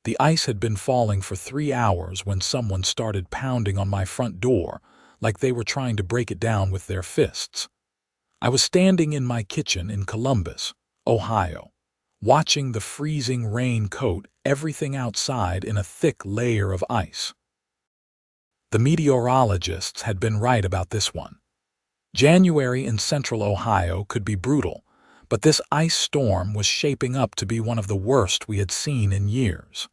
The ice had been falling for 3 hours when someone started pounding on my front door like they were trying to break it down with their fists. I was standing in my kitchen in Columbus, Ohio, watching the freezing rain coat everything outside in a thick layer of ice. The meteorologists had been right about this one. January in central Ohio could be brutal, but this ice storm was shaping up to be one of the worst we had seen in years.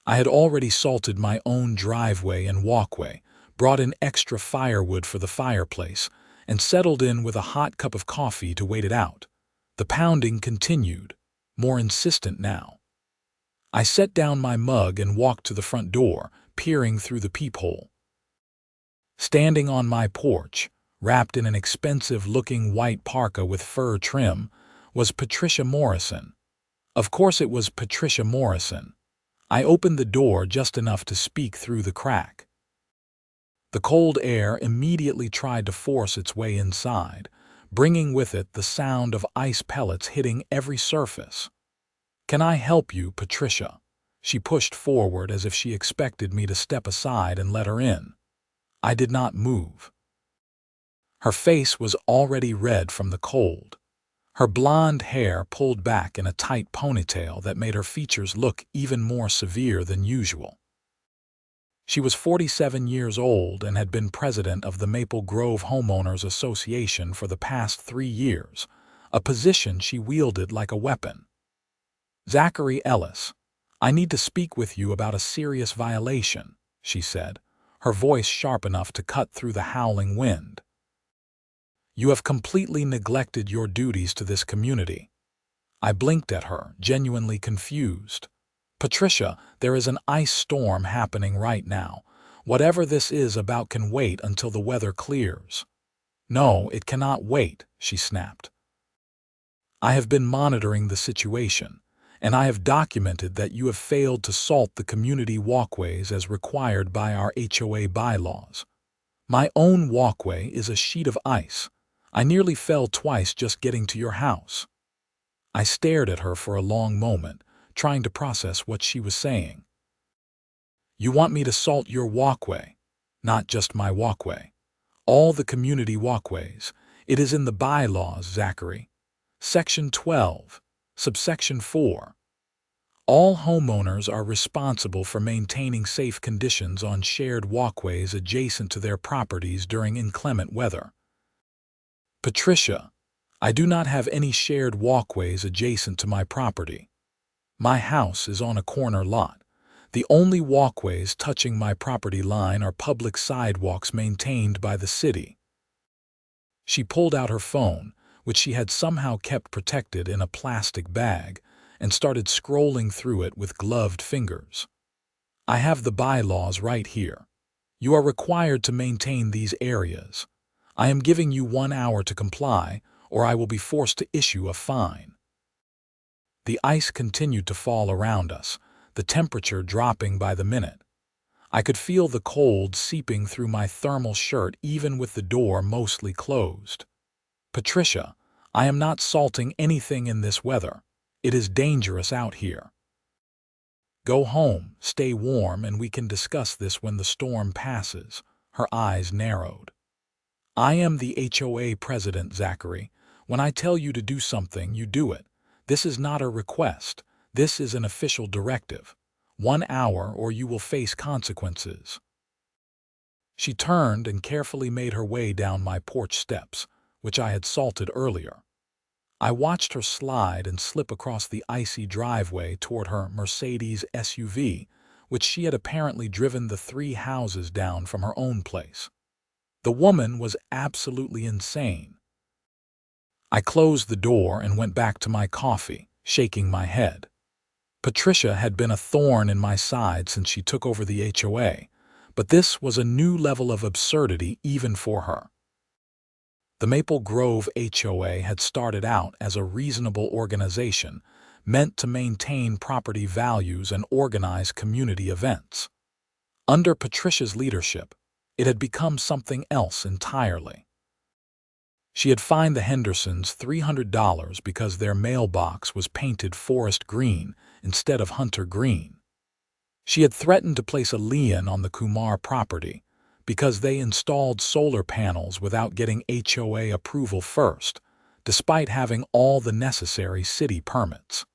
I had already salted my own driveway and walkway, brought in extra firewood for the fireplace, and settled in with a hot cup of coffee to wait it out. The pounding continued, more insistent now. I set down my mug and walked to the front door, peering through the peephole. Standing on my porch, wrapped in an expensive-looking white parka with fur trim, was Patricia Morrison. Of course it was Patricia Morrison. I opened the door just enough to speak through the crack. The cold air immediately tried to force its way inside, bringing with it the sound of ice pellets hitting every surface. "Can I help you, Patricia?" She pushed forward as if she expected me to step aside and let her in. I did not move. Her face was already red from the cold. Her blonde hair pulled back in a tight ponytail that made her features look even more severe than usual. She was 47 years old and had been president of the Maple Grove Homeowners Association for the past 3 years, a position she wielded like a weapon. "Zachary Ellis, I need to speak with you about a serious violation," she said, her voice sharp enough to cut through the howling wind. "You have completely neglected your duties to this community." I blinked at her, genuinely confused. "Patricia, there is an ice storm happening right now. Whatever this is about can wait until the weather clears." "No, it cannot wait," she snapped. "I have been monitoring the situation, and I have documented that you have failed to salt the community walkways as required by our HOA bylaws. My own walkway is a sheet of ice. I nearly fell twice just getting to your house." I stared at her for a long moment, trying to process what she was saying. "You want me to salt your walkway?" "Not just my walkway. All the community walkways. It is in the bylaws, Zachary. Section 12, subsection 4. All homeowners are responsible for maintaining safe conditions on shared walkways adjacent to their properties during inclement weather." "Patricia, I do not have any shared walkways adjacent to my property. My house is on a corner lot. The only walkways touching my property line are public sidewalks maintained by the city." She pulled out her phone, which she had somehow kept protected in a plastic bag, and started scrolling through it with gloved fingers. "I have the bylaws right here. You are required to maintain these areas. I am giving you 1 hour to comply, or I will be forced to issue a fine." The ice continued to fall around us, the temperature dropping by the minute. I could feel the cold seeping through my thermal shirt even with the door mostly closed. "Patricia, I am not salting anything in this weather. It is dangerous out here. Go home, stay warm, and we can discuss this when the storm passes." Her eyes narrowed. "I am the HOA president, Zachary. When I tell you to do something, you do it. This is not a request. This is an official directive. 1 hour or you will face consequences." She turned and carefully made her way down my porch steps, which I had salted earlier. I watched her slide and slip across the icy driveway toward her Mercedes SUV, which she had apparently driven the 3 houses down from her own place. The woman was absolutely insane. I closed the door and went back to my coffee, shaking my head. Patricia had been a thorn in my side since she took over the HOA, but this was a new level of absurdity even for her. The Maple Grove HOA had started out as a reasonable organization meant to maintain property values and organize community events. Under Patricia's leadership, it had become something else entirely. She had fined the Hendersons $300 because their mailbox was painted forest green instead of Hunter Green. She had threatened to place a lien on the Kumar property because they installed solar panels without getting HOA approval first, despite having all the necessary city permits.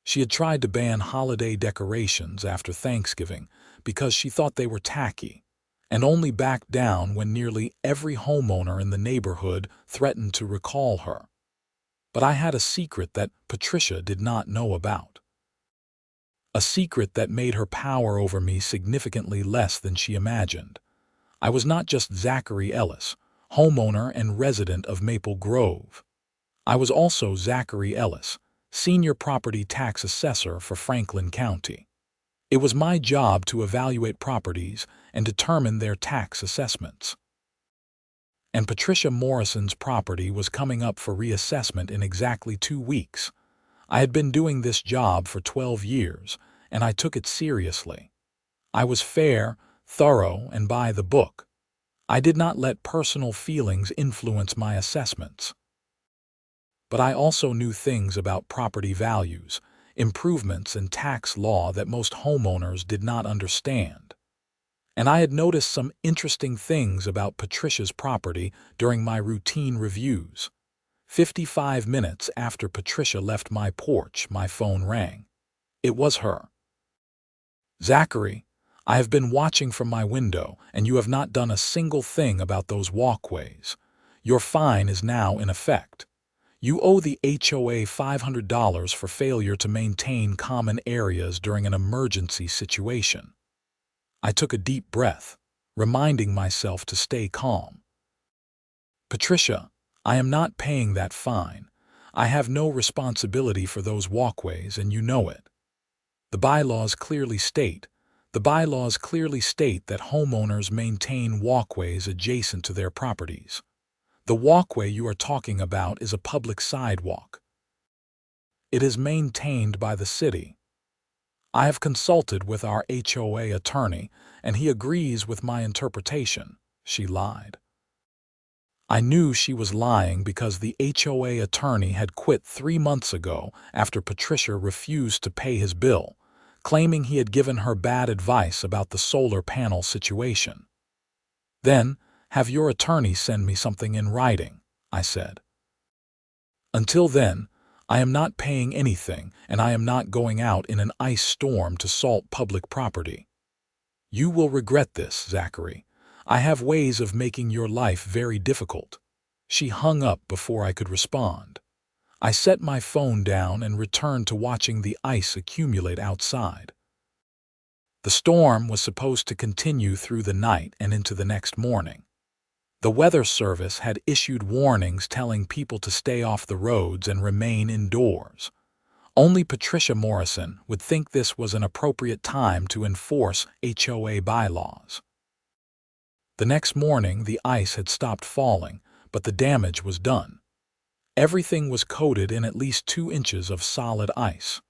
She had tried to ban holiday decorations after Thanksgiving because she thought they were tacky, and only backed down when nearly every homeowner in the neighborhood threatened to recall her. But I had a secret that Patricia did not know about. A secret that made her power over me significantly less than she imagined. I was not just Zachary Ellis, homeowner and resident of Maple Grove. I was also Zachary Ellis, senior property tax assessor for Franklin County. It was my job to evaluate properties and determine their tax assessments. And Patricia Morrison's property was coming up for reassessment in exactly 2 weeks. I had been doing this job for 12 years, and I took it seriously. I was fair, thorough, and by the book. I did not let personal feelings influence my assessments. But I also knew things about property values, improvements, and tax law that most homeowners did not understand. And I had noticed some interesting things about Patricia's property during my routine reviews. 55 minutes after Patricia left my porch, my phone rang. It was her. "Zachary, I have been watching from my window, and you have not done a single thing about those walkways. Your fine is now in effect. You owe the HOA $500 for failure to maintain common areas during an emergency situation." I took a deep breath, reminding myself to stay calm. "Patricia, I am not paying that fine. I have no responsibility for those walkways, and you know it. The bylaws clearly state that homeowners maintain walkways adjacent to their properties. The walkway you are talking about is a public sidewalk. It is maintained by the city. I have consulted with our HOA attorney, and he agrees with my interpretation." She lied. I knew she was lying because the HOA attorney had quit 3 months ago after Patricia refused to pay his bill, claiming he had given her bad advice about the solar panel situation. "Then, have your attorney send me something in writing," I said. "Until then, I am not paying anything, and I am not going out in an ice storm to salt public property. You will regret this, Zachary. I have ways of making your life very difficult." She hung up before I could respond. I set my phone down and returned to watching the ice accumulate outside. The storm was supposed to continue through the night and into the next morning. The Weather Service had issued warnings telling people to stay off the roads and remain indoors. Only Patricia Morrison would think this was an appropriate time to enforce HOA bylaws. The next morning, the ice had stopped falling, but the damage was done. Everything was coated in at least 2 inches of solid ice.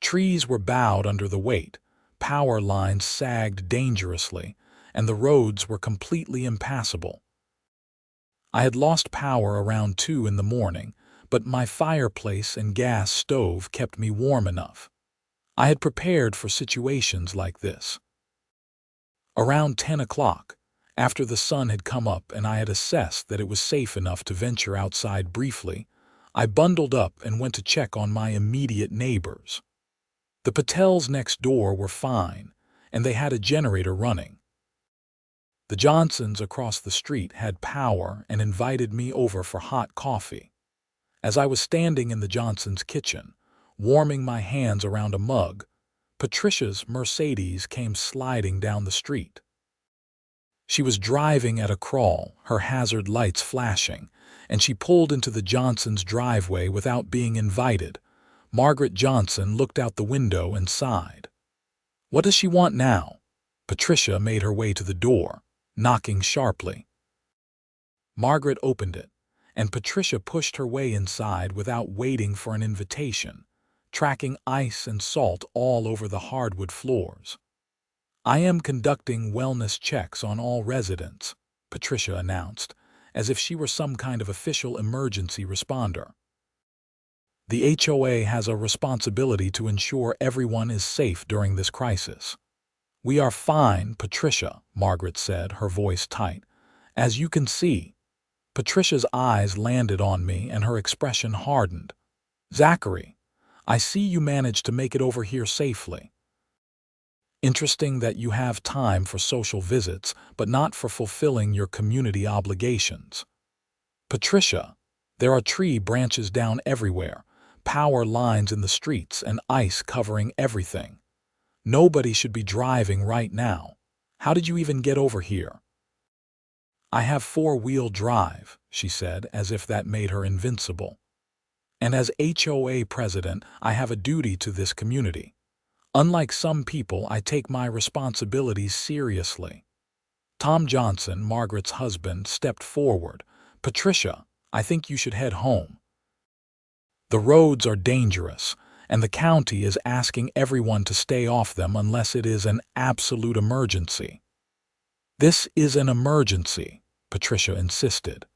Trees were bowed under the weight, power lines sagged dangerously, and the roads were completely impassable. I had lost power around 2 in the morning, but my fireplace and gas stove kept me warm enough. I had prepared for situations like this. Around 10 o'clock, after the sun had come up and I had assessed that it was safe enough to venture outside briefly, I bundled up and went to check on my immediate neighbors. The Patels next door were fine, and they had a generator running. The Johnsons across the street had power and invited me over for hot coffee. As I was standing in the Johnsons' kitchen, warming my hands around a mug, Patricia's Mercedes came sliding down the street. She was driving at a crawl, her hazard lights flashing, and she pulled into the Johnsons' driveway without being invited. Margaret Johnson looked out the window and sighed. "What does she want now?" Patricia made her way to the door, knocking sharply. Margaret opened it, and Patricia pushed her way inside without waiting for an invitation, tracking ice and salt all over the hardwood floors. "I am conducting wellness checks on all residents," Patricia announced, as if she were some kind of official emergency responder. The HOA has a responsibility to ensure everyone is safe during this crisis. We are fine, Patricia, Margaret said, her voice tight. As you can see. Patricia's eyes landed on me and her expression hardened. Zachary, I see you managed to make it over here safely. Interesting that you have time for social visits, but not for fulfilling your community obligations. Patricia, there are tree branches down everywhere, power lines in the streets, and ice covering everything. Nobody should be driving right now. How did you even get over here? I have four-wheel drive, she said, as if that made her invincible. And as HOA president, I have a duty to this community. Unlike some people, I take my responsibilities seriously. Tom Johnson, Margaret's husband, stepped forward. Patricia, I think you should head home. The roads are dangerous, and the county is asking everyone to stay off them unless it is an absolute emergency. This is an emergency, Patricia insisted.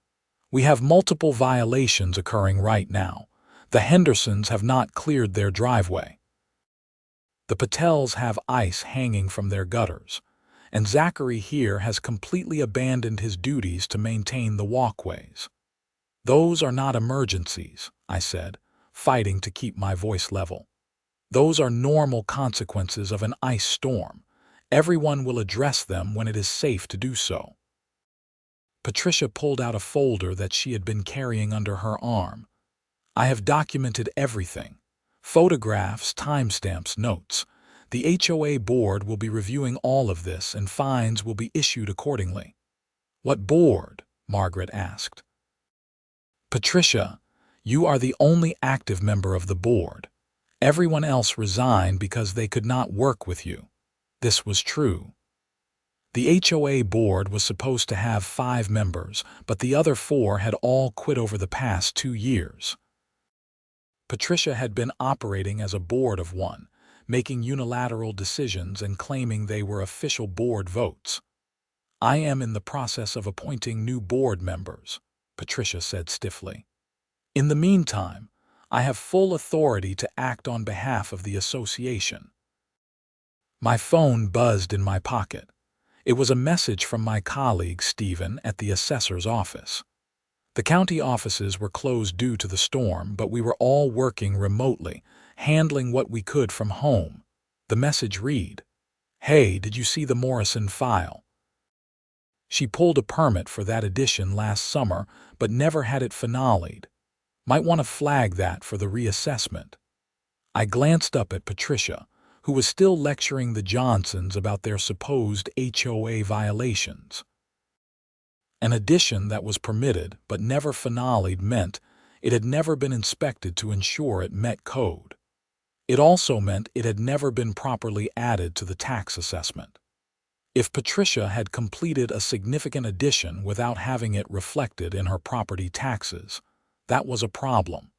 We have multiple violations occurring right now. The Hendersons have not cleared their driveway. The Patels have ice hanging from their gutters, and Zachary here has completely abandoned his duties to maintain the walkways. Those are not emergencies, I said, fighting to keep my voice level. Those are normal consequences of an ice storm. Everyone will address them when it is safe to do so. Patricia pulled out a folder that she had been carrying under her arm. I have documented everything. Photographs, timestamps, notes. The HOA board will be reviewing all of this and fines will be issued accordingly. What board? Margaret asked. Patricia, you are the only active member of the board. Everyone else resigned because they could not work with you. This was true. The HOA board was supposed to have 5 members, but the other 4 had all quit over the past 2 years. Patricia had been operating as a board of one, making unilateral decisions and claiming they were official board votes. I am in the process of appointing new board members, Patricia said stiffly. In the meantime, I have full authority to act on behalf of the association. My phone buzzed in my pocket. It was a message from my colleague Stephen at the assessor's office. The county offices were closed due to the storm, but we were all working remotely, handling what we could from home. The message read, "Hey, did you see the Morrison file? She pulled a permit for that addition last summer, but never had it finaled. Might want to flag that for the reassessment." I glanced up at Patricia, who was still lecturing the Johnsons about their supposed HOA violations. An addition that was permitted but never finaled meant it had never been inspected to ensure it met code. It also meant it had never been properly added to the tax assessment. If Patricia had completed a significant addition without having it reflected in her property taxes, that was a problem.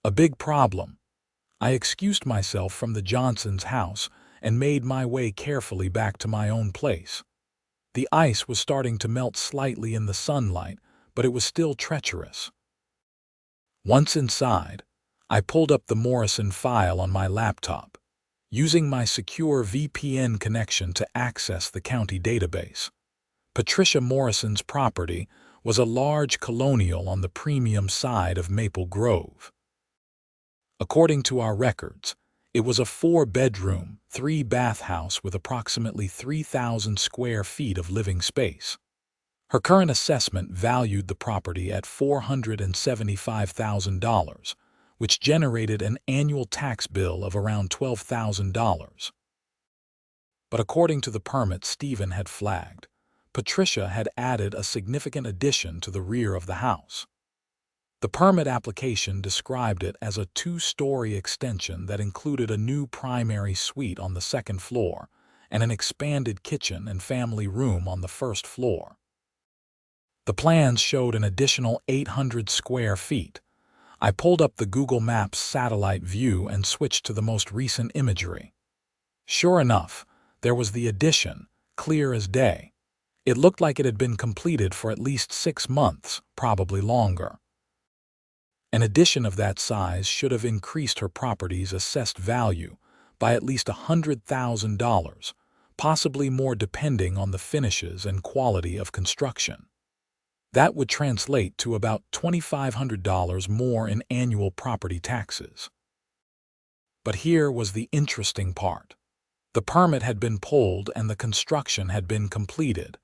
A big problem. I excused myself from the Johnsons' house and made my way carefully back to my own place. The ice was starting to melt slightly in the sunlight, but it was still treacherous. Once inside, I pulled up the Morrison file on my laptop, using my secure VPN connection to access the county database. Patricia Morrison's property was a large colonial on the premium side of Maple Grove. According to our records, it was a 4-bedroom, 3-bath house with approximately 3,000 square feet of living space. Her current assessment valued the property at $475,000, which generated an annual tax bill of around $12,000. But according to the permit Stephen had flagged, Patricia had added a significant addition to the rear of the house. The permit application described it as a 2-story extension that included a new primary suite on the 2nd floor and an expanded kitchen and family room on the 1st floor. The plans showed an additional 800 square feet. I pulled up the Google Maps satellite view and switched to the most recent imagery. Sure enough, there was the addition, clear as day. It looked like it had been completed for at least 6 months, probably longer. An addition of that size should have increased her property's assessed value by at least $100,000, possibly more depending on the finishes and quality of construction. That would translate to about $2,500 more in annual property taxes. But here was the interesting part. The permit had been pulled and the construction had been completed,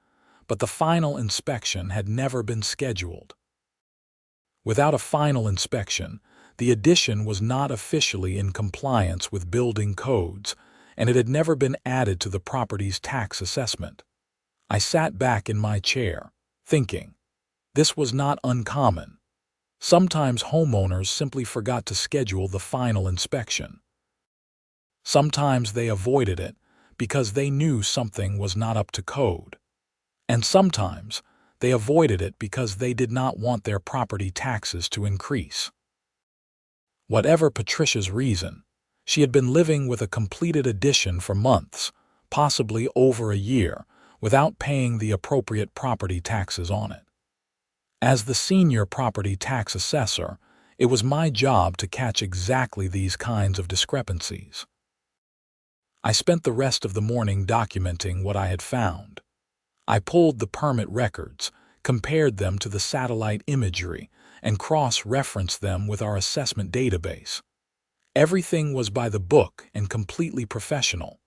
but the final inspection had never been scheduled. Without a final inspection, the addition was not officially in compliance with building codes, and it had never been added to the property's tax assessment. I sat back in my chair, thinking, this was not uncommon. Sometimes homeowners simply forgot to schedule the final inspection. Sometimes they avoided it because they knew something was not up to code. And sometimes they avoided it because they did not want their property taxes to increase. Whatever Patricia's reason, she had been living with a completed addition for months, possibly over a year, without paying the appropriate property taxes on it. As the senior property tax assessor, it was my job to catch exactly these kinds of discrepancies. I spent the rest of the morning documenting what I had found. I pulled the permit records, compared them to the satellite imagery, and cross-referenced them with our assessment database. Everything was by the book and completely professional.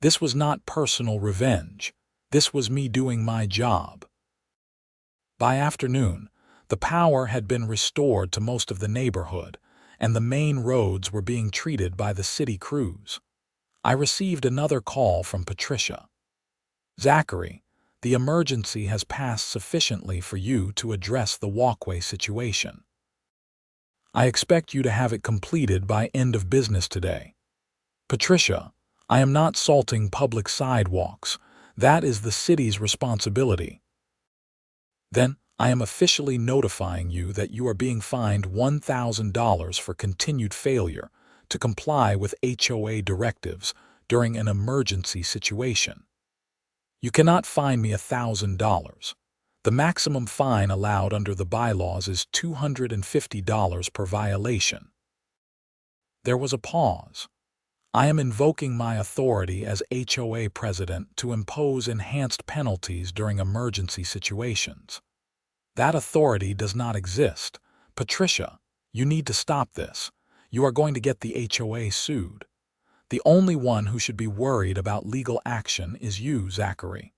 This was not personal revenge. This was me doing my job. By afternoon, the power had been restored to most of the neighborhood, and the main roads were being treated by the city crews. I received another call from Patricia. Zachary, the emergency has passed sufficiently for you to address the walkway situation. I expect you to have it completed by end of business today. Patricia, I am not salting public sidewalks. That is the city's responsibility. Then, I am officially notifying you that you are being fined $1,000 for continued failure to comply with HOA directives during an emergency situation. You cannot fine me $1,000. The maximum fine allowed under the bylaws is $250 per violation. There was a pause. I am invoking my authority as HOA president to impose enhanced penalties during emergency situations. That authority does not exist. Patricia, you need to stop this. You are going to get the HOA sued. The only one who should be worried about legal action is you, Zachary.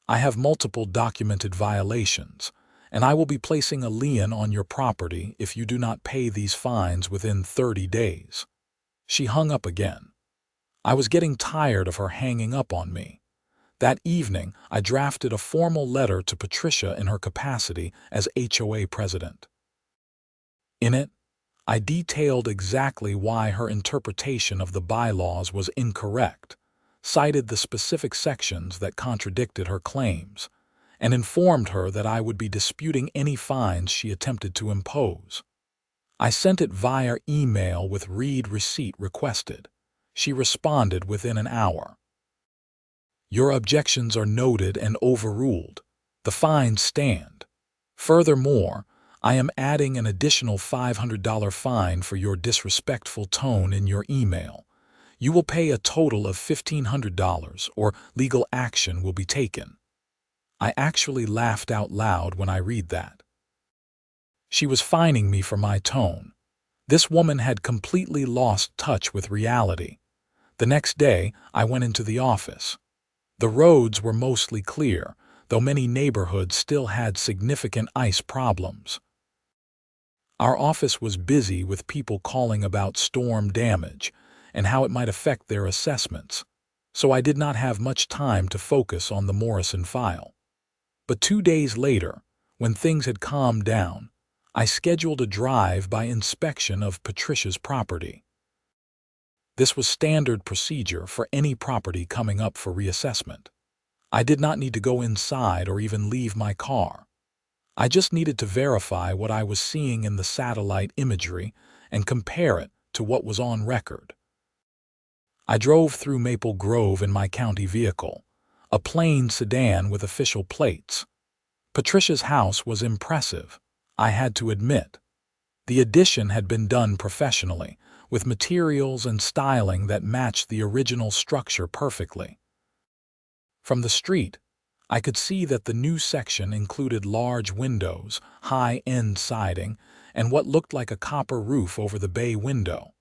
I have multiple documented violations, and I will be placing a lien on your property if you do not pay these fines within 30 days. She hung up again. I was getting tired of her hanging up on me. That evening, I drafted a formal letter to Patricia in her capacity as HOA president. In it, I detailed exactly why her interpretation of the bylaws was incorrect, cited the specific sections that contradicted her claims, and informed her that I would be disputing any fines she attempted to impose. I sent it via email with read receipt requested. She responded within an hour. Your objections are noted and overruled. The fines stand. Furthermore, I am adding an additional $500 fine for your disrespectful tone in your email. You will pay a total of $1,500 or legal action will be taken. I actually laughed out loud when I read that. She was fining me for my tone. This woman had completely lost touch with reality. The next day, I went into the office. The roads were mostly clear, though many neighborhoods still had significant ice problems. Our office was busy with people calling about storm damage and how it might affect their assessments, so I did not have much time to focus on the Morrison file. But 2 days later, when things had calmed down, I scheduled a drive-by inspection of Patricia's property. This was standard procedure for any property coming up for reassessment. I did not need to go inside or even leave my car. I just needed to verify what I was seeing in the satellite imagery and compare it to what was on record. I drove through Maple Grove in my county vehicle, a plain sedan with official plates. Patricia's house was impressive, I had to admit. The addition had been done professionally, with materials and styling that matched the original structure perfectly. From the street, I could see that the new section included large windows, high-end siding, and what looked like a copper roof over the bay window.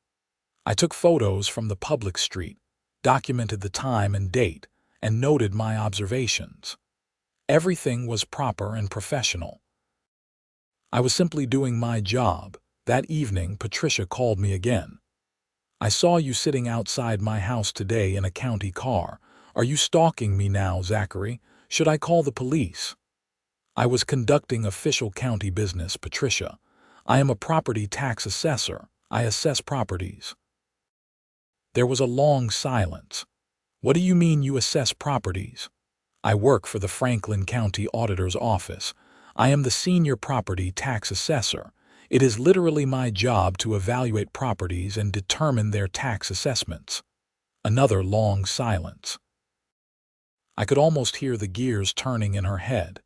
I took photos from the public street, documented the time and date, and noted my observations. Everything was proper and professional. I was simply doing my job. That evening, Patricia called me again. "I saw you sitting outside my house today in a county car. Are you stalking me now, Zachary? Should I call the police?" "I was conducting official county business, Patricia. I am a property tax assessor. I assess properties." There was a long silence. "What do you mean you assess properties?" "I work for the Franklin County Auditor's Office. I am the senior property tax assessor. It is literally my job to evaluate properties and determine their tax assessments." Another long silence. I could almost hear the gears turning in her head.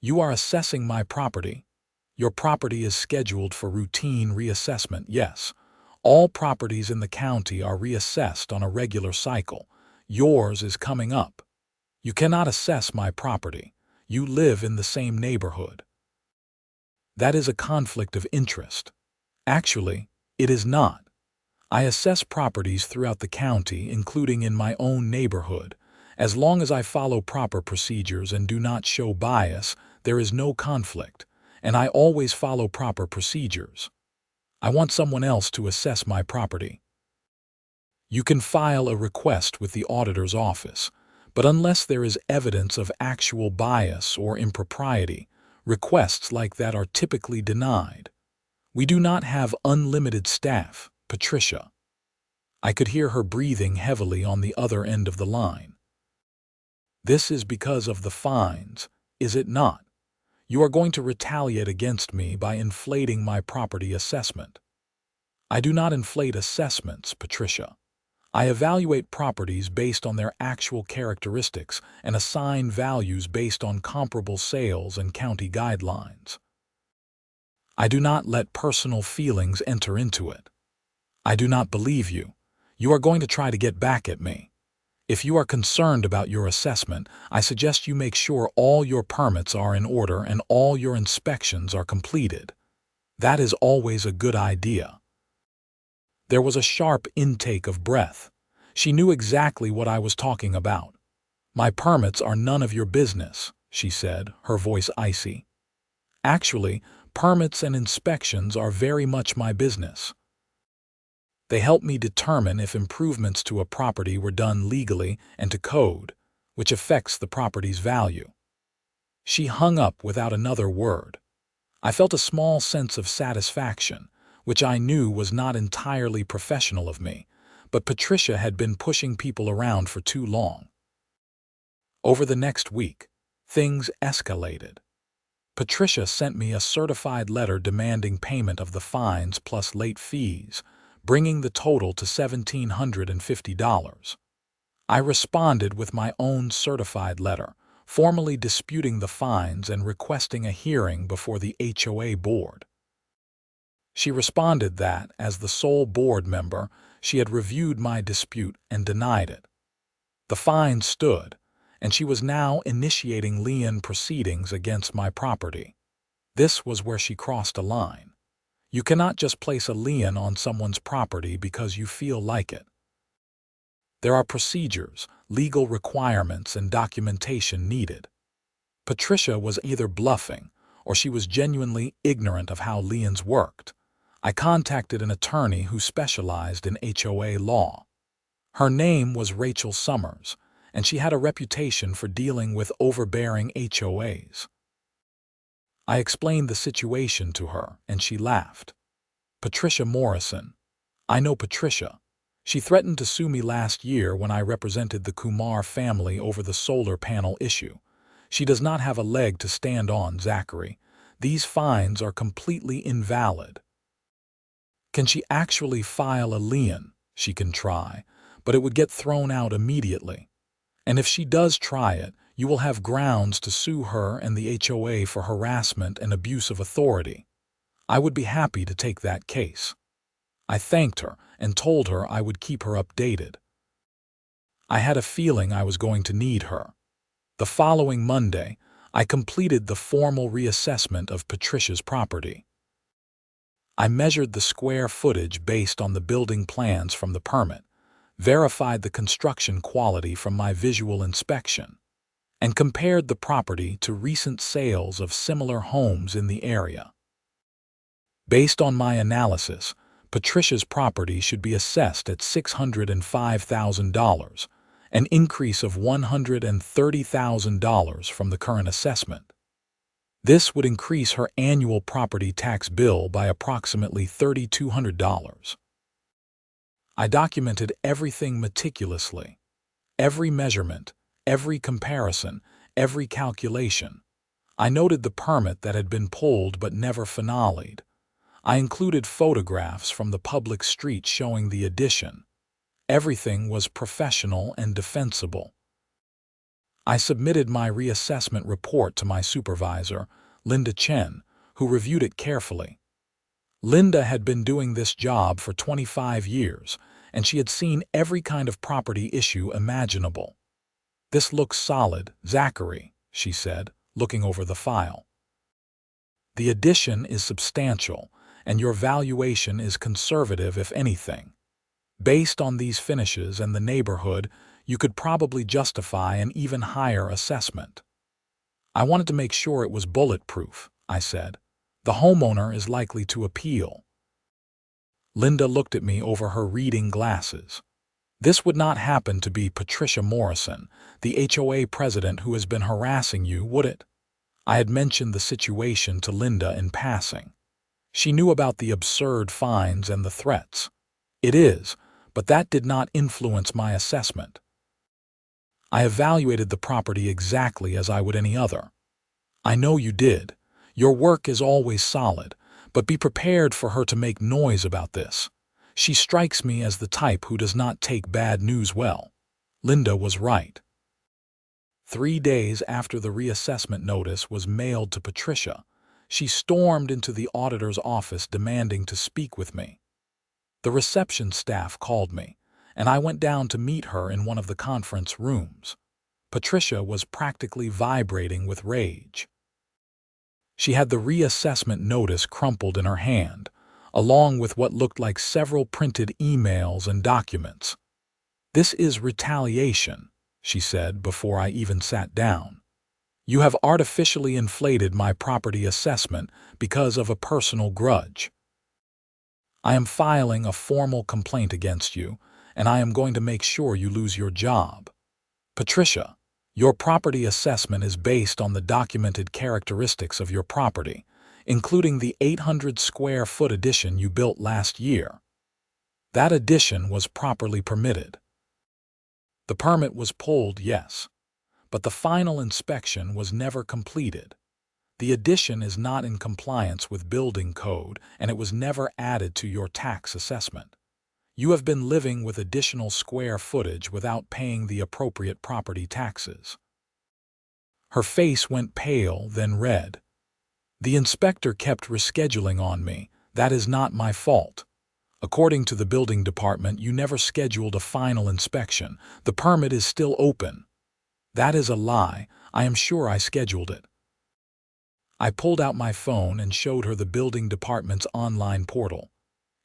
"You are assessing my property? Your property is scheduled for routine reassessment, yes. All properties in the county are reassessed on a regular cycle. Yours is coming up. You cannot assess my property. You live in the same neighborhood." "That is a conflict of interest." "Actually, it is not. I assess properties throughout the county, including in my own neighborhood. As long as I follow proper procedures and do not show bias, there is no conflict, and I always follow proper procedures. I want someone else to assess my property." "You can file a request with the auditor's office, but unless there is evidence of actual bias or impropriety, requests like that are typically denied. We do not have unlimited staff, Patricia." I could hear her breathing heavily on the other end of the line. "This is because of the fines, is it not? You are going to retaliate against me by inflating my property assessment." "I do not inflate assessments, Patricia. I evaluate properties based on their actual characteristics and assign values based on comparable sales and county guidelines. I do not let personal feelings enter into it." "I do not believe you. You are going to try to get back at me. If you are concerned about your assessment, I suggest you make sure all your permits are in order and all your inspections are completed. That is always a good idea." There was a sharp intake of breath. She knew exactly what I was talking about. "My permits are none of your business," she said, her voice icy. "Actually, permits and inspections are very much my business. They help me determine if improvements to a property were done legally and to code, which affects the property's value." She hung up without another word. I felt a small sense of satisfaction, which I knew was not entirely professional of me, but Patricia had been pushing people around for too long. Over the next week, things escalated. Patricia sent me a certified letter demanding payment of the fines plus late fees, bringing the total to $1,750. I responded with my own certified letter, formally disputing the fines and requesting a hearing before the HOA board. She responded that, as the sole board member, she had reviewed my dispute and denied it. The fine stood, and she was now initiating lien proceedings against my property. This was where she crossed a line. You cannot just place a lien on someone's property because you feel like it. There are procedures, legal requirements, and documentation needed. Patricia was either bluffing or she was genuinely ignorant of how liens worked. I contacted an attorney who specialized in HOA law. Her name was Rachel Summers, and she had a reputation for dealing with overbearing HOAs. I explained the situation to her, and she laughed. "Patricia Morrison. I know Patricia. She threatened to sue me last year when I represented the Kumar family over the solar panel issue. She does not have a leg to stand on, Zachary. These fines are completely invalid." "Can she actually file a lien?" "She can try, but it would get thrown out immediately. And if she does try it, you will have grounds to sue her and the HOA for harassment and abuse of authority. I would be happy to take that case. I thanked her and told her I would keep her updated. I had a feeling I was going to need her. The following Monday, I completed the formal reassessment of Patricia's property. I measured the square footage based on the building plans from the permit, verified the construction quality from my visual inspection, and compared the property to recent sales of similar homes in the area. Based on my analysis, Patricia's property should be assessed at $605,000, an increase of $130,000 from the current assessment. This would increase her annual property tax bill by approximately $3,200. I documented everything meticulously. Every measurement, every comparison, every calculation. I noted the permit that had been pulled but never finaled. I included photographs from the public street showing the addition. Everything was professional and defensible. I submitted my reassessment report to my supervisor, Linda Chen, who reviewed it carefully. Linda had been doing this job for 25 years, and she had seen every kind of property issue imaginable. "This looks solid, Zachary," she said, looking over the file. "The addition is substantial, and your valuation is conservative if anything. Based on these finishes and the neighborhood, you could probably justify an even higher assessment." I wanted to make sure it was bulletproof, I said. "The homeowner is likely to appeal." Linda looked at me over her reading glasses. "This would not happen to be Patricia Morrison, the HOA president who has been harassing you, would it?" I had mentioned the situation to Linda in passing. She knew about the absurd fines and the threats. "It is, but that did not influence my assessment. I evaluated the property exactly as I would any other." "I know you did. Your work is always solid, but be prepared for her to make noise about this. She strikes me as the type who does not take bad news well." Linda was right. 3 days after the reassessment notice was mailed to Patricia, she stormed into the auditor's office demanding to speak with me. The reception staff called me, and I went down to meet her in one of the conference rooms. Patricia was practically vibrating with rage. She had the reassessment notice crumpled in her hand, along with what looked like several printed emails and documents. "This is retaliation," she said before I even sat down. "You have artificially inflated my property assessment because of a personal grudge. I am filing a formal complaint against you, and I am going to make sure you lose your job. Patricia, your property assessment is based on the documented characteristics of your property, including the 800 square foot addition you built last year. That addition was properly permitted. The permit was pulled, yes, but the final inspection was never completed. The addition is not in compliance with building code, and it was never added to your tax assessment. You have been living with additional square footage without paying the appropriate property taxes." Her face went pale, then red. "The inspector kept rescheduling on me. That is not my fault. According to the building department, you never scheduled a final inspection. The permit is still open." "That is a lie. I am sure I scheduled it." I pulled out my phone and showed her the building department's online portal.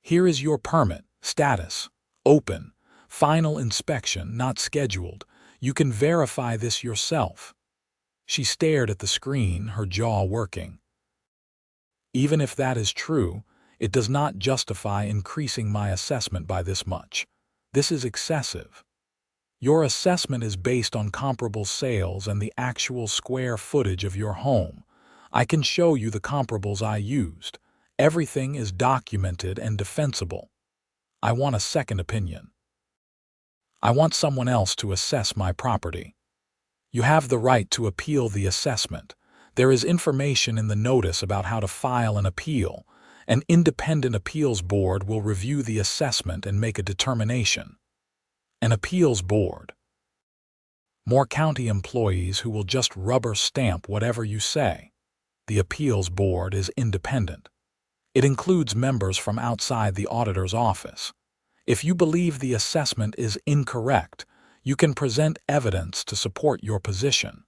"Here is your permit. Status: open. Final inspection not scheduled. You can verify this yourself." She stared at the screen, her jaw working. "Even if that is true, it does not justify increasing my assessment by this much. This is excessive. Your assessment is based on comparable sales and the actual square footage of your home. I can show you the comparables I used. Everything is documented and defensible. I want a second opinion. I want someone else to assess my property. You have the right to appeal the assessment. There is information in the notice about how to file an appeal. An independent appeals board will review the assessment and make a determination." An appeals board. More county employees who will just rubber stamp whatever you say. The appeals board is independent. It includes members from outside the auditor's office. If you believe the assessment is incorrect, you can present evidence to support your position.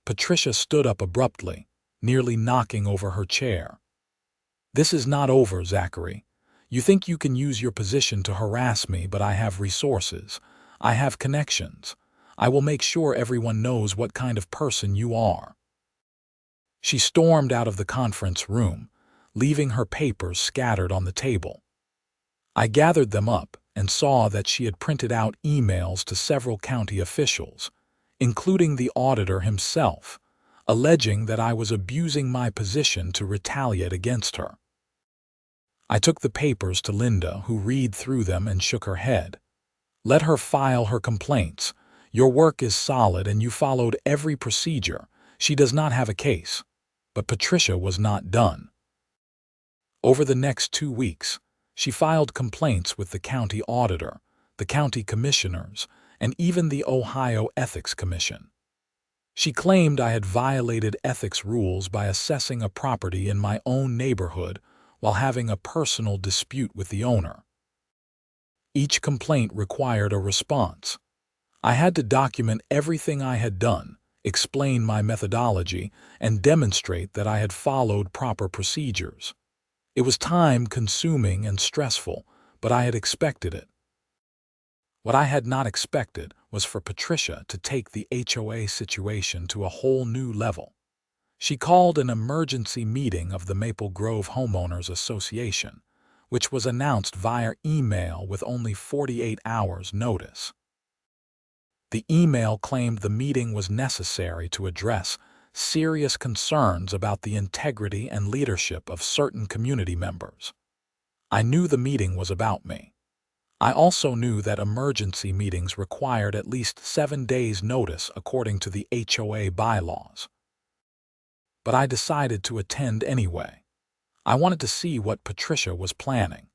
Patricia stood up abruptly, nearly knocking over her chair. This is not over, Zachary. You think you can use your position to harass me, but I have resources. I have connections. I will make sure everyone knows what kind of person you are. She stormed out of the conference room, leaving her papers scattered on the table. I gathered them up and saw that she had printed out emails to several county officials, including the auditor himself, alleging that I was abusing my position to retaliate against her. I took the papers to Linda, who read through them and shook her head. Let her file her complaints. Your work is solid and you followed every procedure. She does not have a case. But Patricia was not done. Over the next 2 weeks, she filed complaints with the county auditor, the county commissioners, and even the Ohio Ethics Commission. She claimed I had violated ethics rules by assessing a property in my own neighborhood while having a personal dispute with the owner. Each complaint required a response. I had to document everything I had done, explain my methodology, and demonstrate that I had followed proper procedures. It was time-consuming and stressful, but I had expected it. What I had not expected was for Patricia to take the HOA situation to a whole new level. She called an emergency meeting of the Maple Grove Homeowners Association, which was announced via email with only 48 hours' notice. The email claimed the meeting was necessary to address serious concerns about the integrity and leadership of certain community members. I knew the meeting was about me. I also knew that emergency meetings required at least 7 days' notice according to the HOA bylaws. But I decided to attend anyway. I wanted to see what Patricia was planning.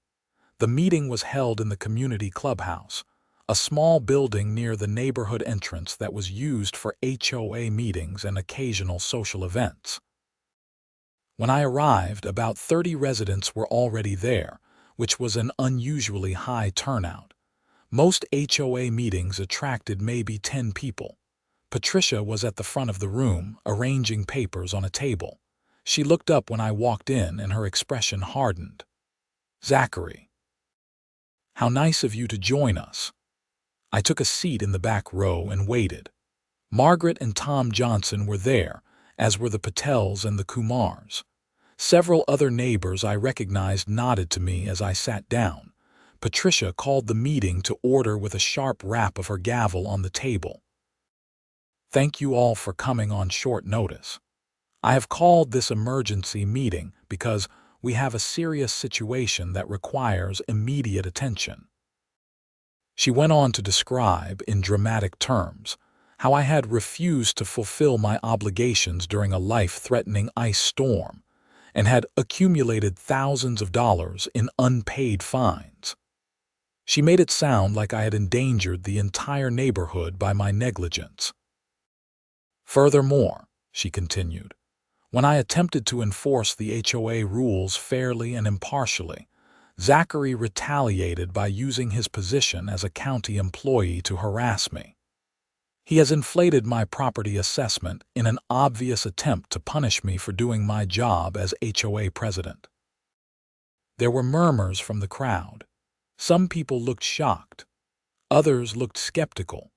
The meeting was held in the community clubhouse, a small building near the neighborhood entrance that was used for HOA meetings and occasional social events. When I arrived, about 30 residents were already there, which was an unusually high turnout. Most HOA meetings attracted maybe 10 people. Patricia was at the front of the room, arranging papers on a table. She looked up when I walked in and her expression hardened. Zachary, how nice of you to join us. I took a seat in the back row and waited. Margaret and Tom Johnson were there, as were the Patels and the Kumars. Several other neighbors I recognized nodded to me as I sat down. Patricia called the meeting to order with a sharp rap of her gavel on the table. Thank you all for coming on short notice. I have called this emergency meeting because we have a serious situation that requires immediate attention. She went on to describe, in dramatic terms, how I had refused to fulfill my obligations during a life-threatening ice storm and had accumulated thousands of dollars in unpaid fines. She made it sound like I had endangered the entire neighborhood by my negligence. Furthermore, she continued, when I attempted to enforce the HOA rules fairly and impartially, Zachary retaliated by using his position as a county employee to harass me. He has inflated my property assessment in an obvious attempt to punish me for doing my job as HOA president. There were murmurs from the crowd. Some people looked shocked. Others looked skeptical.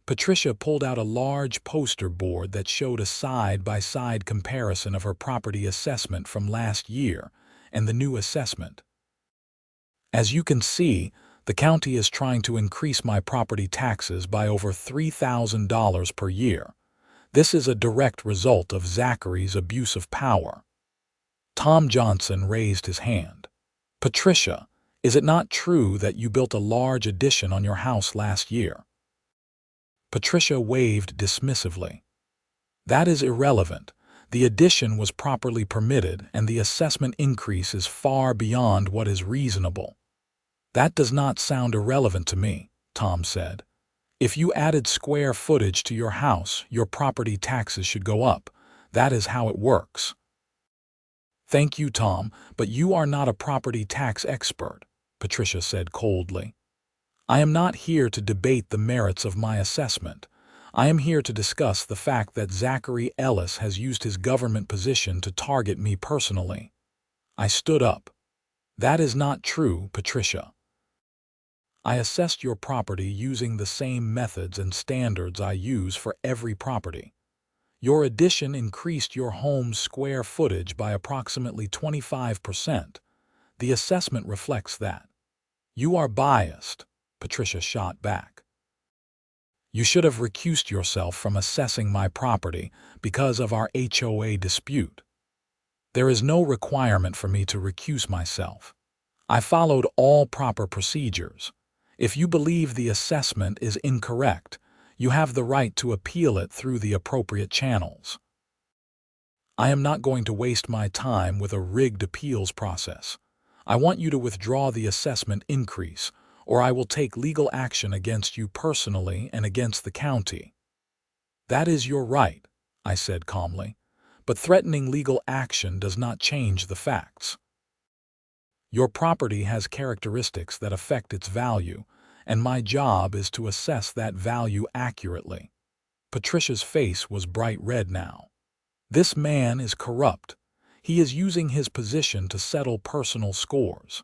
Patricia pulled out a large poster board that showed a side-by-side comparison of her property assessment from last year and the new assessment. As you can see, the county is trying to increase my property taxes by over $3,000 per year. This is a direct result of Zachary's abuse of power. Tom Johnson raised his hand. Patricia, is it not true that you built a large addition on your house last year? Patricia waved dismissively. That is irrelevant. The addition was properly permitted and the assessment increase is far beyond what is reasonable. That does not sound irrelevant to me, Tom said. If you added square footage to your house, your property taxes should go up. That is how it works. Thank you, Tom, but you are not a property tax expert, Patricia said coldly. I am not here to debate the merits of my assessment. I am here to discuss the fact that Zachary Ellis has used his government position to target me personally. I stood up. That is not true, Patricia. I assessed your property using the same methods and standards I use for every property. Your addition increased your home's square footage by approximately 25%. The assessment reflects that. You are biased, Patricia shot back. You should have recused yourself from assessing my property because of our HOA dispute. There is no requirement for me to recuse myself. I followed all proper procedures. If you believe the assessment is incorrect, you have the right to appeal it through the appropriate channels. I am not going to waste my time with a rigged appeals process. I want you to withdraw the assessment increase, or I will take legal action against you personally and against the county. That is your right, I said calmly, but threatening legal action does not change the facts. Your property has characteristics that affect its value, and my job is to assess that value accurately. Patricia's face was bright red now. This man is corrupt. He is using his position to settle personal scores.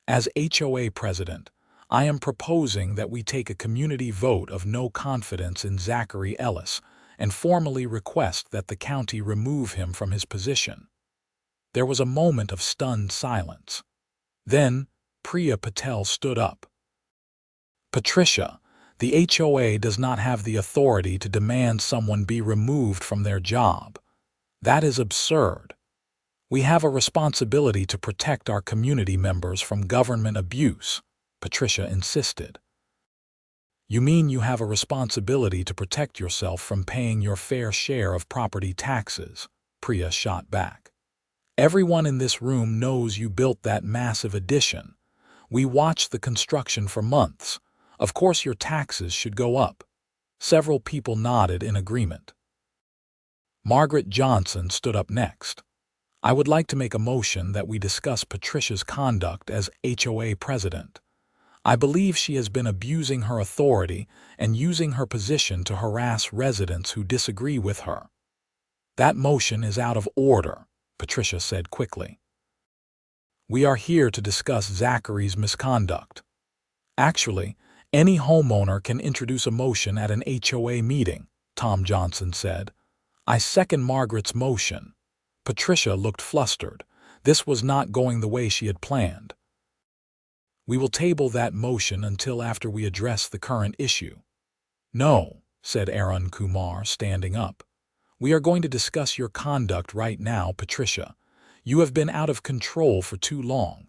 As HOA president, I am proposing that we take a community vote of no confidence in Zachary Ellis and formally request that the county remove him from his position. There was a moment of stunned silence. Then, Priya Patel stood up. Patricia, the HOA does not have the authority to demand someone be removed from their job. That is absurd. We have a responsibility to protect our community members from government abuse, Patricia insisted. You mean you have a responsibility to protect yourself from paying your fair share of property taxes, Priya shot back. Everyone in this room knows you built that massive addition. We watched the construction for months. Of course your taxes should go up. Several people nodded in agreement. Margaret Johnson stood up next. I would like to make a motion that we discuss Patricia's conduct as HOA president. I believe she has been abusing her authority and using her position to harass residents who disagree with her. That motion is out of order, Patricia said quickly. We are here to discuss Zachary's misconduct. Actually, any homeowner can introduce a motion at an HOA meeting, Tom Johnson said. I second Margaret's motion. Patricia looked flustered. This was not going the way she had planned. We will table that motion until after we address the current issue. No, said Arun Kumar, standing up. We are going to discuss your conduct right now, Patricia. You have been out of control for too long.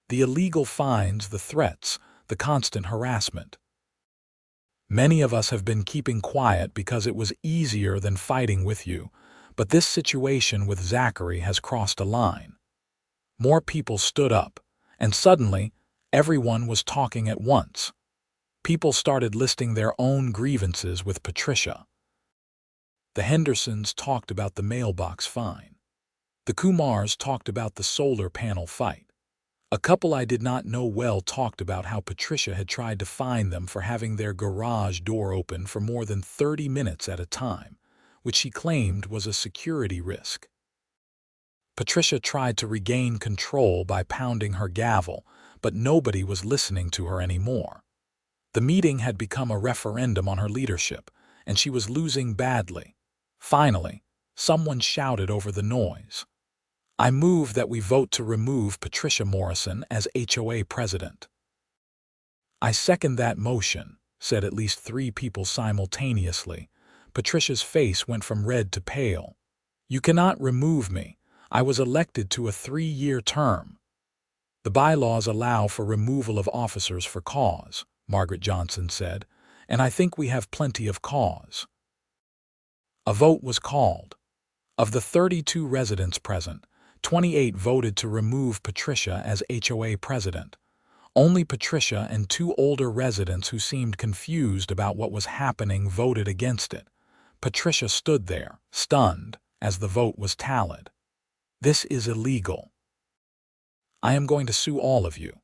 The illegal fines, the threats, the constant harassment. Many of us have been keeping quiet because it was easier than fighting with you, but this situation with Zachary has crossed a line. More people stood up, and suddenly, everyone was talking at once. People started listing their own grievances with Patricia. The Hendersons talked about the mailbox fine. The Kumars talked about the solar panel fight. A couple I did not know well talked about how Patricia had tried to fine them for having their garage door open for more than 30 minutes at a time, which she claimed was a security risk. Patricia tried to regain control by pounding her gavel, but nobody was listening to her anymore. The meeting had become a referendum on her leadership, and she was losing badly. Finally, someone shouted over the noise. I move that we vote to remove Patricia Morrison as HOA president. I second that motion, said at least 3 people simultaneously. Patricia's face went from red to pale. You cannot remove me. I was elected to a 3-year term. The bylaws allow for removal of officers for cause, Margaret Johnson said, and I think we have plenty of cause. A vote was called. Of the 32 residents present, 28 voted to remove Patricia as HOA president. Only Patricia and 2 older residents who seemed confused about what was happening voted against it. Patricia stood there, stunned, as the vote was tallied. This is illegal. I am going to sue all of you.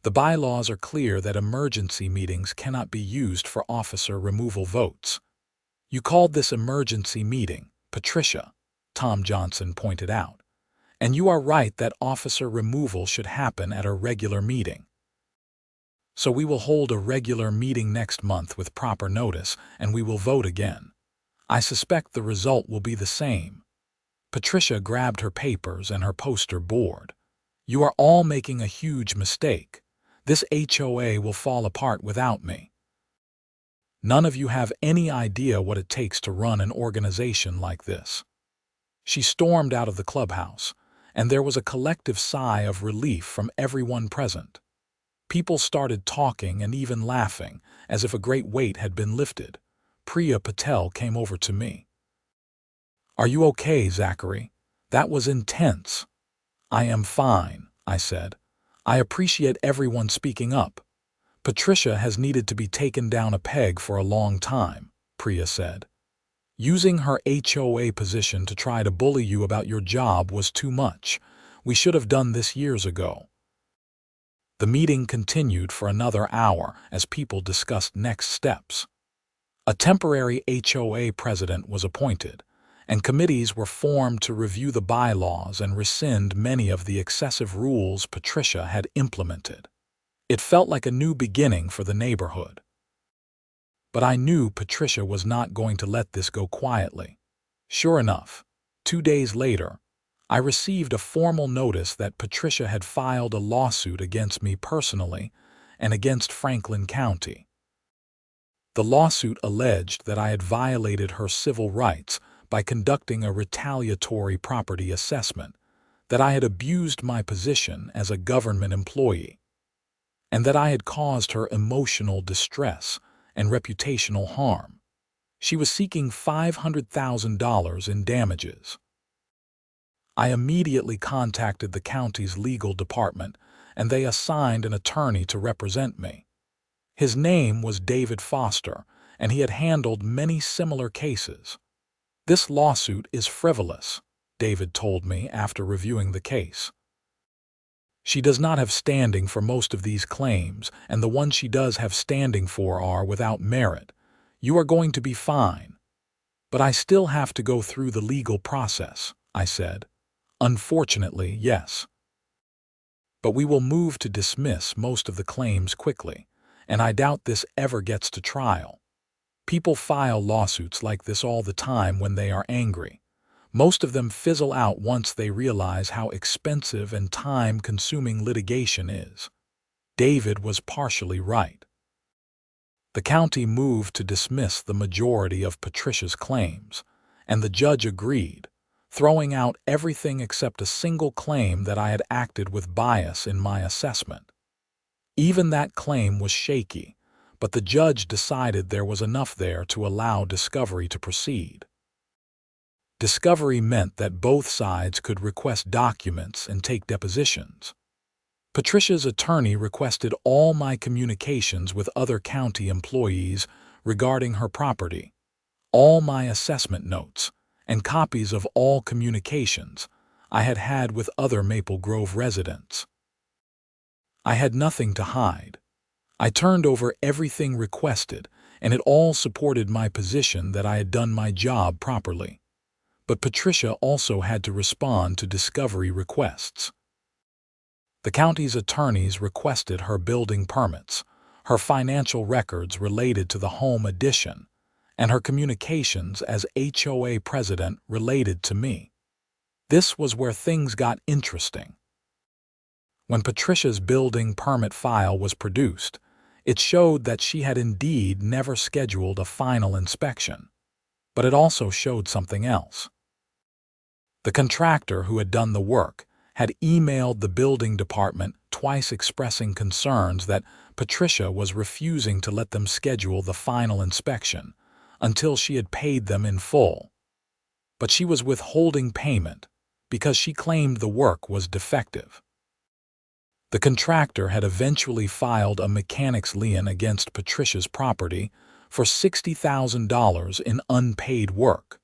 The bylaws are clear that emergency meetings cannot be used for officer removal votes. You called this emergency meeting, Patricia, Tom Johnson pointed out. And you are right that officer removal should happen at a regular meeting. So we will hold a regular meeting next month with proper notice, and we will vote again. I suspect the result will be the same. Patricia grabbed her papers and her poster board. You are all making a huge mistake. This HOA will fall apart without me. None of you have any idea what it takes to run an organization like this. She stormed out of the clubhouse, and there was a collective sigh of relief from everyone present. People started talking and even laughing, as if a great weight had been lifted. Priya Patel came over to me. Are you okay, Zachary? That was intense. I am fine, I said. I appreciate everyone speaking up. Patricia has needed to be taken down a peg for a long time, Priya said. Using her HOA position to try to bully you about your job was too much. We should have done this years ago. The meeting continued for another hour as people discussed next steps. A temporary HOA president was appointed, and committees were formed to review the bylaws and rescind many of the excessive rules Patricia had implemented. It felt like a new beginning for the neighborhood. But I knew Patricia was not going to let this go quietly. Sure enough, 2 days later, I received a formal notice that Patricia had filed a lawsuit against me personally and against Franklin County. The lawsuit alleged that I had violated her civil rights by conducting a retaliatory property assessment, that I had abused my position as a government employee, and that I had caused her emotional distress and reputational harm. She was seeking $500,000 in damages. I immediately contacted the county's legal department, and they assigned an attorney to represent me. His name was David Foster, and he had handled many similar cases. This lawsuit is frivolous, David told me after reviewing the case. She does not have standing for most of these claims, and the ones she does have standing for are without merit. You are going to be fine. But I still have to go through the legal process, I said. Unfortunately, yes. But we will move to dismiss most of the claims quickly, and I doubt this ever gets to trial. People file lawsuits like this all the time when they are angry. Most of them fizzle out once they realize how expensive and time-consuming litigation is. David was partially right. The county moved to dismiss the majority of Patricia's claims, and the judge agreed, throwing out everything except a single claim that I had acted with bias in my assessment. Even that claim was shaky, but the judge decided there was enough there to allow discovery to proceed. Discovery meant that both sides could request documents and take depositions. Patricia's attorney requested all my communications with other county employees regarding her property, all my assessment notes, and copies of all communications I had had with other Maple Grove residents. I had nothing to hide. I turned over everything requested, and it all supported my position that I had done my job properly. But Patricia also had to respond to discovery requests. The county's attorneys requested her building permits, her financial records related to the home addition, and her communications as HOA president related to me. This was where things got interesting. When Patricia's building permit file was produced, it showed that she had indeed never scheduled a final inspection. But it also showed something else. The contractor who had done the work had emailed the building department twice expressing concerns that Patricia was refusing to let them schedule the final inspection until she had paid them in full. But she was withholding payment because she claimed the work was defective. The contractor had eventually filed a mechanic's lien against Patricia's property for $60,000 in unpaid work.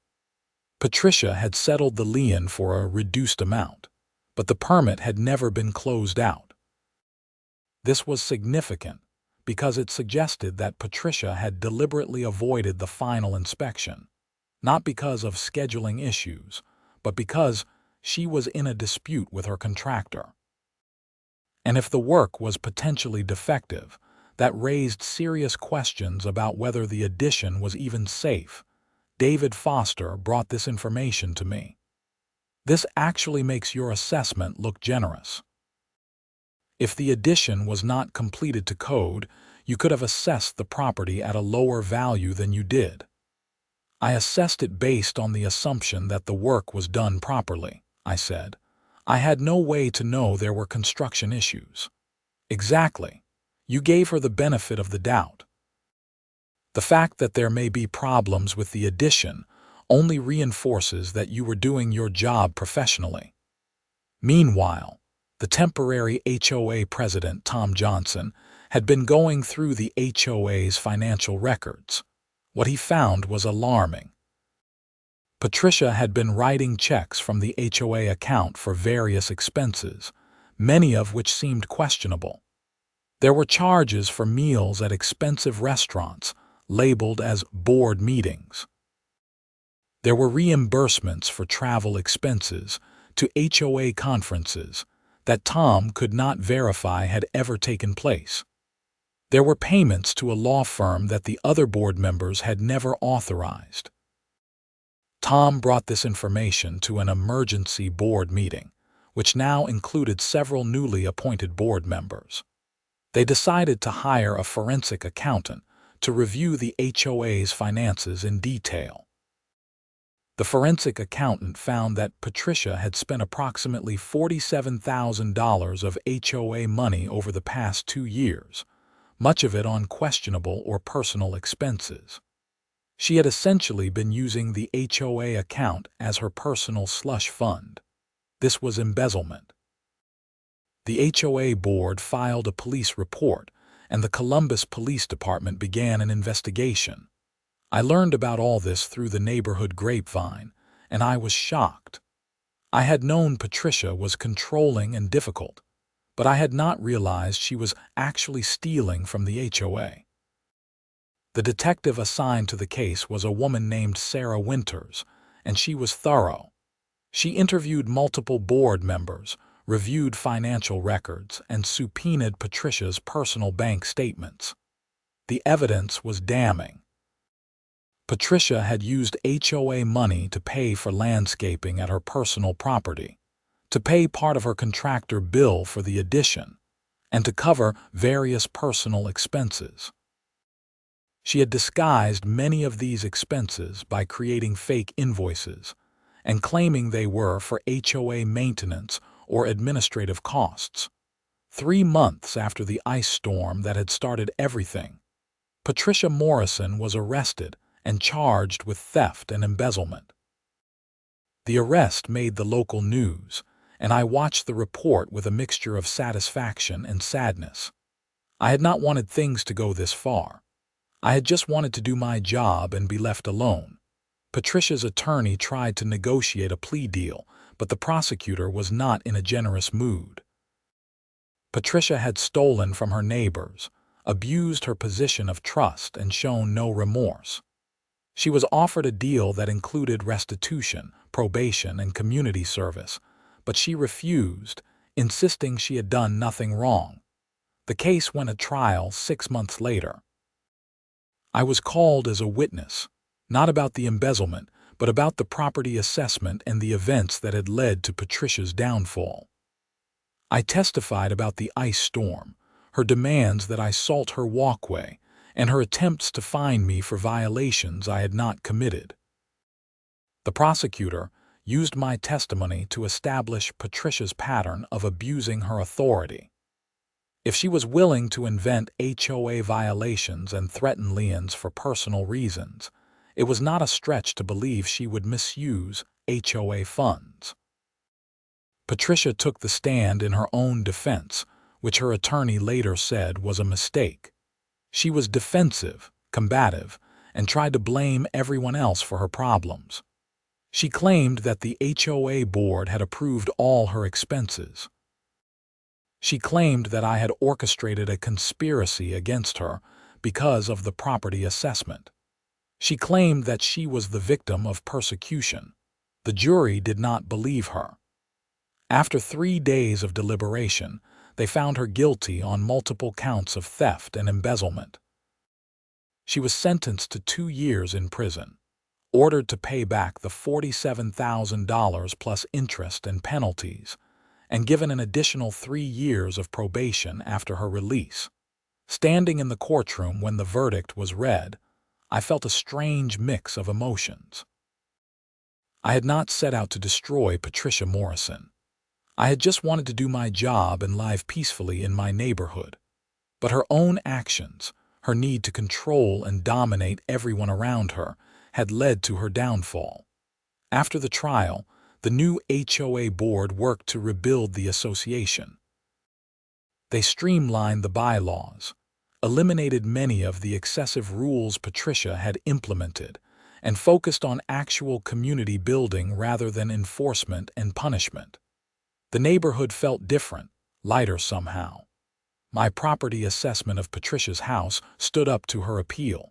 Patricia had settled the lien for a reduced amount, but the permit had never been closed out. This was significant because it suggested that Patricia had deliberately avoided the final inspection, not because of scheduling issues, but because she was in a dispute with her contractor. And if the work was potentially defective, that raised serious questions about whether the addition was even safe. David Foster brought this information to me. This actually makes your assessment look generous. If the addition was not completed to code, you could have assessed the property at a lower value than you did. I assessed it based on the assumption that the work was done properly, I said. I had no way to know there were construction issues. Exactly. You gave her the benefit of the doubt. The fact that there may be problems with the addition only reinforces that you were doing your job professionally. Meanwhile, the temporary HOA president, Tom Johnson, had been going through the HOA's financial records. What he found was alarming. Patricia had been writing checks from the HOA account for various expenses, many of which seemed questionable. There were charges for meals at expensive restaurants, labeled as board meetings. There were reimbursements for travel expenses to HOA conferences that Tom could not verify had ever taken place. There were payments to a law firm that the other board members had never authorized. Tom brought this information to an emergency board meeting, which now included several newly appointed board members. They decided to hire a forensic accountant to review the HOA's finances in detail. The forensic accountant found that Patricia had spent approximately $47,000 of HOA money over the past 2 years, much of it on questionable or personal expenses. She had essentially been using the HOA account as her personal slush fund. This was embezzlement. The HOA board filed a police report, and the Columbus Police Department began an investigation. I learned about all this through the neighborhood grapevine, and I was shocked. I had known Patricia was controlling and difficult, but I had not realized she was actually stealing from the HOA. The detective assigned to the case was a woman named Sarah Winters, and she was thorough. She interviewed multiple board members, reviewed financial records, and subpoenaed Patricia's personal bank statements. The evidence was damning. Patricia had used HOA money to pay for landscaping at her personal property, to pay part of her contractor bill for the addition, and to cover various personal expenses. She had disguised many of these expenses by creating fake invoices and claiming they were for HOA maintenance or administrative costs. 3 months after the ice storm that had started everything, Patricia Morrison was arrested and charged with theft and embezzlement. The arrest made the local news, and I watched the report with a mixture of satisfaction and sadness. I had not wanted things to go this far. I had just wanted to do my job and be left alone. Patricia's attorney tried to negotiate a plea deal, but the prosecutor was not in a generous mood. Patricia had stolen from her neighbors, abused her position of trust, and shown no remorse. She was offered a deal that included restitution, probation, and community service, but she refused, insisting she had done nothing wrong. The case went to trial 6 months later. I was called as a witness, not about the embezzlement, but about the property assessment and the events that had led to Patricia's downfall. I testified about the ice storm, her demands that I salt her walkway, and her attempts to fine me for violations I had not committed. The prosecutor used my testimony to establish Patricia's pattern of abusing her authority. If she was willing to invent HOA violations and threaten liens for personal reasons, it was not a stretch to believe she would misuse HOA funds. Patricia took the stand in her own defense, which her attorney later said was a mistake. She was defensive, combative, and tried to blame everyone else for her problems. She claimed that the HOA board had approved all her expenses. She claimed that I had orchestrated a conspiracy against her because of the property assessment. She claimed that she was the victim of persecution. The jury did not believe her. After 3 days of deliberation, they found her guilty on multiple counts of theft and embezzlement. She was sentenced to 2 years in prison, ordered to pay back the $47,000 plus interest and penalties, and given an additional 3 years of probation after her release. Standing in the courtroom when the verdict was read, I felt a strange mix of emotions. I had not set out to destroy Patricia Morrison. I had just wanted to do my job and live peacefully in my neighborhood. But her own actions, her need to control and dominate everyone around her, had led to her downfall. After the trial, the new HOA board worked to rebuild the association. They streamlined the bylaws, eliminated many of the excessive rules Patricia had implemented, and focused on actual community building rather than enforcement and punishment. The neighborhood felt different, lighter somehow. My property assessment of Patricia's house stood up to her appeal.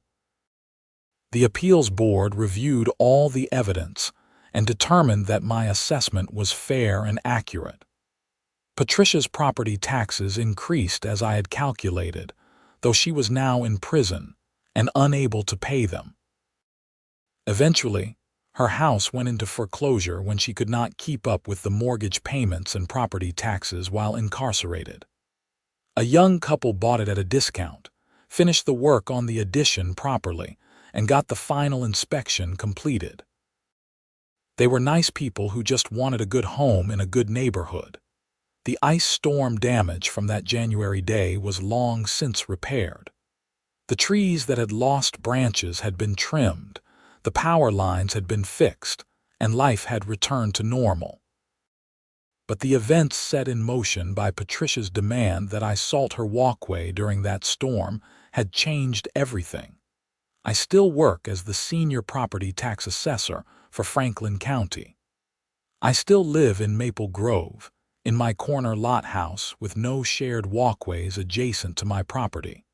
The appeals board reviewed all the evidence and determined that my assessment was fair and accurate. Patricia's property taxes increased as I had calculated, though she was now in prison and unable to pay them. Eventually, her house went into foreclosure when she could not keep up with the mortgage payments and property taxes while incarcerated. A young couple bought it at a discount, finished the work on the addition properly, and got the final inspection completed. They were nice people who just wanted a good home in a good neighborhood. The ice storm damage from that January day was long since repaired. The trees that had lost branches had been trimmed, the power lines had been fixed, and life had returned to normal. But the events set in motion by Patricia's demand that I salt her walkway during that storm had changed everything. I still work as the senior property tax assessor for Franklin County. I still live in Maple Grove, in my corner lot house with no shared walkways adjacent to my property.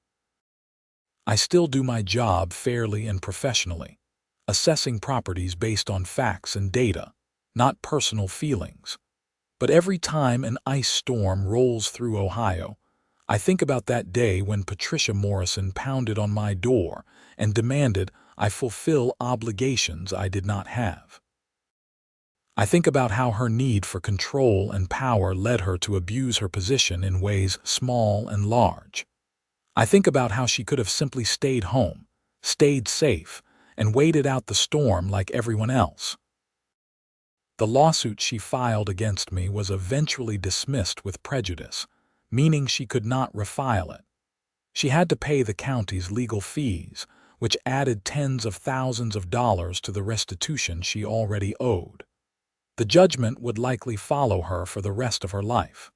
I still do my job fairly and professionally, assessing properties based on facts and data, not personal feelings. But every time an ice storm rolls through Ohio, I think about that day when Patricia Morrison pounded on my door and demanded I fulfill obligations I did not have. I think about how her need for control and power led her to abuse her position in ways small and large. I think about how she could have simply stayed home, stayed safe, and waited out the storm like everyone else. The lawsuit she filed against me was eventually dismissed with prejudice, meaning she could not refile it. She had to pay the county's legal fees, which added tens of thousands of dollars to the restitution she already owed. The judgment would likely follow her for the rest of her life.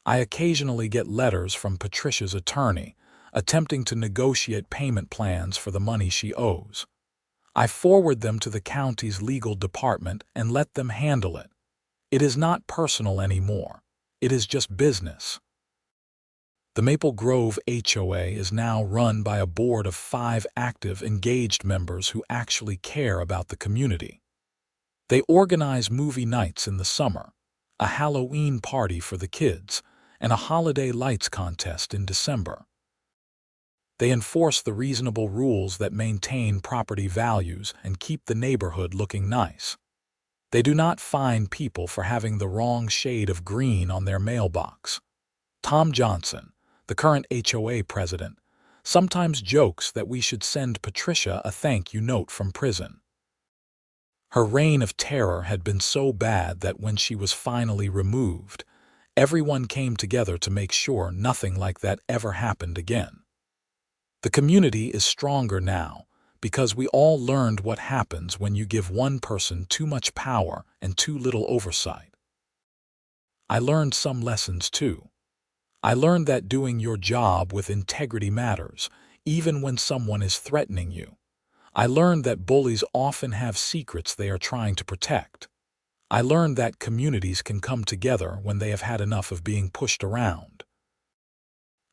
I occasionally get letters from Patricia's attorney, attempting to negotiate payment plans for the money she owes. I forward them to the county's legal department and let them handle it. It is not personal anymore. It is just business. The Maple Grove HOA is now run by a board of 5 active, engaged members who actually care about the community. They organize movie nights in the summer, a Halloween party for the kids, and a holiday lights contest in December. They enforce the reasonable rules that maintain property values and keep the neighborhood looking nice. They do not fine people for having the wrong shade of green on their mailbox. Tom Johnson, the current HOA president, sometimes jokes that we should send Patricia a thank you note from prison. Her reign of terror had been so bad that when she was finally removed, everyone came together to make sure nothing like that ever happened again. The community is stronger now because we all learned what happens when you give one person too much power and too little oversight. I learned some lessons too. I learned that doing your job with integrity matters, even when someone is threatening you. I learned that bullies often have secrets they are trying to protect. I learned that communities can come together when they have had enough of being pushed around.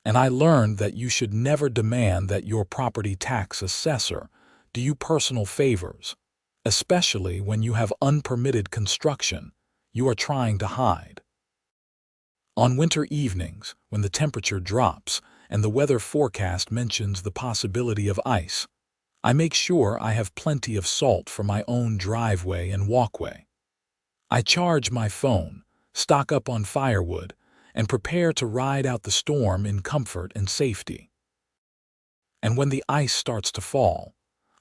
And I learned that you should never demand that your property tax assessor do you personal favors, especially when you have unpermitted construction you are trying to hide. On winter evenings, when the temperature drops and the weather forecast mentions the possibility of ice, I make sure I have plenty of salt for my own driveway and walkway. I charge my phone, stock up on firewood, and prepare to ride out the storm in comfort and safety. And when the ice starts to fall,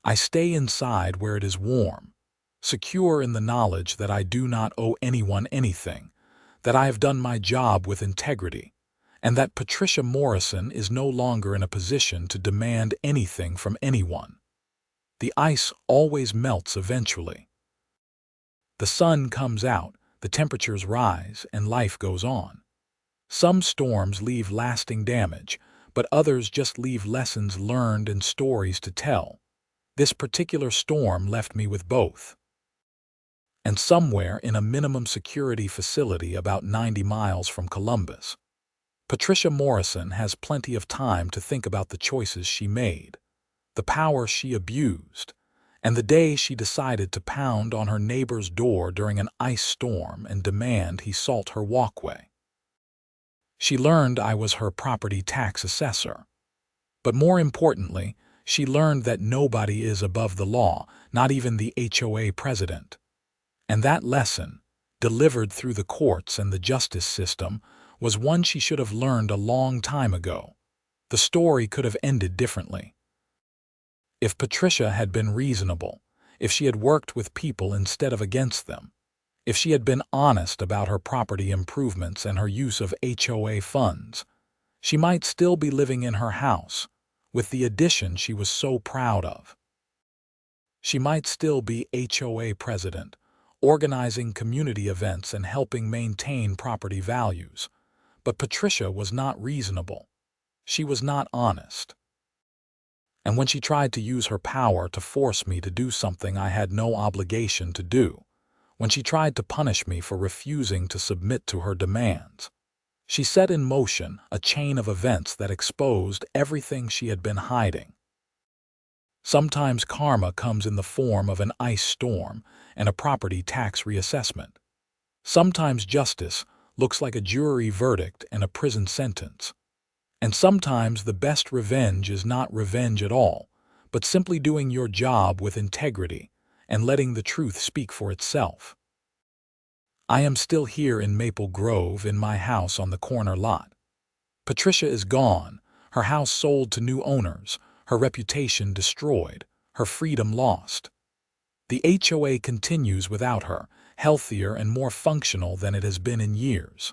I stay inside where it is warm, secure in the knowledge that I do not owe anyone anything, that I have done my job with integrity, and that Patricia Morrison is no longer in a position to demand anything from anyone. The ice always melts eventually. The sun comes out, the temperatures rise, and life goes on. Some storms leave lasting damage, but others just leave lessons learned and stories to tell. This particular storm left me with both. And somewhere in a minimum security facility about 90 miles from Columbus, Patricia Morrison has plenty of time to think about the choices she made, the power she abused, and the day she decided to pound on her neighbor's door during an ice storm and demand he salt her walkway. She learned I was her property tax assessor. But more importantly, she learned that nobody is above the law, not even the HOA president. And that lesson, delivered through the courts and the justice system, was one she should have learned a long time ago. The story could have ended differently. If Patricia had been reasonable, if she had worked with people instead of against them, if she had been honest about her property improvements and her use of HOA funds, she might still be living in her house, with the addition she was so proud of. She might still be HOA president, organizing community events and helping maintain property values. But Patricia was not reasonable. She was not honest. And when she tried to use her power to force me to do something I had no obligation to do, when she tried to punish me for refusing to submit to her demands, she set in motion a chain of events that exposed everything she had been hiding. Sometimes karma comes in the form of an ice storm and a property tax reassessment. Sometimes justice looks like a jury verdict and a prison sentence. And sometimes the best revenge is not revenge at all, but simply doing your job with integrity and letting the truth speak for itself. I am still here in Maple Grove in my house on the corner lot. Patricia is gone, her house sold to new owners, her reputation destroyed, her freedom lost. The HOA continues without her, healthier and more functional than it has been in years.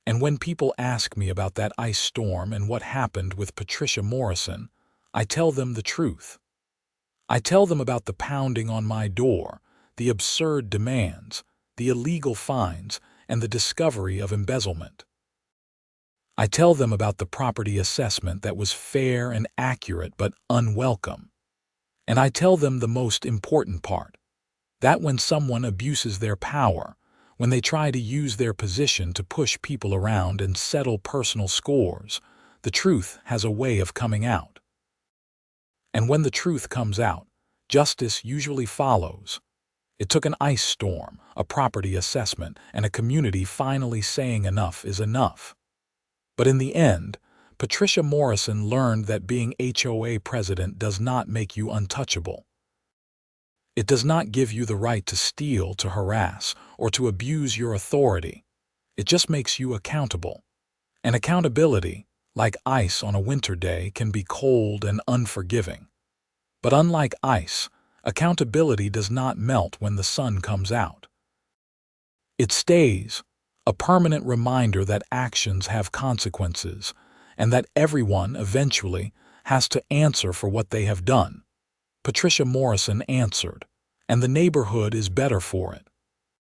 And when people ask me about that ice storm and what happened with Patricia Morrison, I tell them the truth. I tell them about the pounding on my door, the absurd demands, the illegal fines, and the discovery of embezzlement. I tell them about the property assessment that was fair and accurate but unwelcome. And I tell them the most important part, that when someone abuses their power, when they try to use their position to push people around and settle personal scores, the truth has a way of coming out. And when the truth comes out, justice usually follows. It took an ice storm, a property assessment, and a community finally saying enough is enough. But in the end, Patricia Morrison learned that being HOA president does not make you untouchable. It does not give you the right to steal, to harass, or to abuse your authority. It just makes you accountable. And accountability, like ice on a winter day, can be cold and unforgiving. But unlike ice, accountability does not melt when the sun comes out. It stays, a permanent reminder that actions have consequences, and that everyone eventually has to answer for what they have done. Patricia Morrison answered, and the neighborhood is better for it.